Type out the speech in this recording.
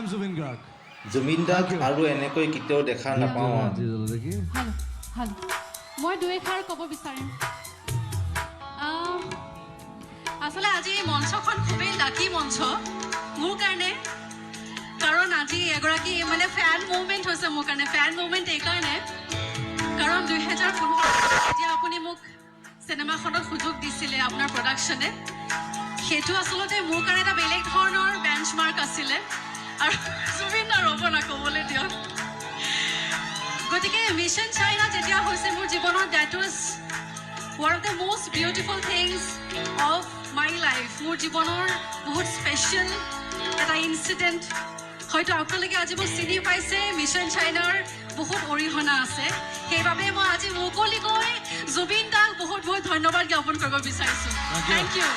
am Zubin Garg. Zubeen দাক আৰু এনেকৈ কেতিয়াও দেখা নাপাওঁ মই দুই এষাৰ ক'ব বিচাৰিম আচলতে আজি এই মঞ্চখন খুবেই লাকি মঞ্চ মোৰ কাৰণে কাৰণ আজি এগৰাকী মানে ফেন মুভমেণ্ট হৈছে মোৰ কাৰণে ফেন মুভমেণ্ট এইকাৰণে কাৰণ 2015 যেতিয়া আপুনি মোক চিনেমাখনত সুযোগ দিছিলে আপোনাৰ প্ৰডাকশ্যনে সেইটো আচলতে মোৰ কাৰণে এটা বেলেগ ধৰণৰ বেঞ্চমাৰ্ক আছিলে আৰু জুবিন দা ৰ'ব না ক'বলৈ দিয়ক গতিকে মিছন চাইনা যেতিয়া হৈছে মোৰ জীৱনত that was one of the most beautiful things of my life মোৰ জীৱনৰ বহুত স্পেচিয়েল এটা ইনচিডেণ্ট হয়তো আপোনালোকে আজি মোক চিনি পাইছে মিছন চাইনাৰ বহুত অৰিহণা আছে সেইবাবে মই আজি মুকলিকৈ জুবিন দাক বহুত বহুত ধন্যবাদ জ্ঞাপন কৰিব বিচাৰিছোঁ থেংক ইউ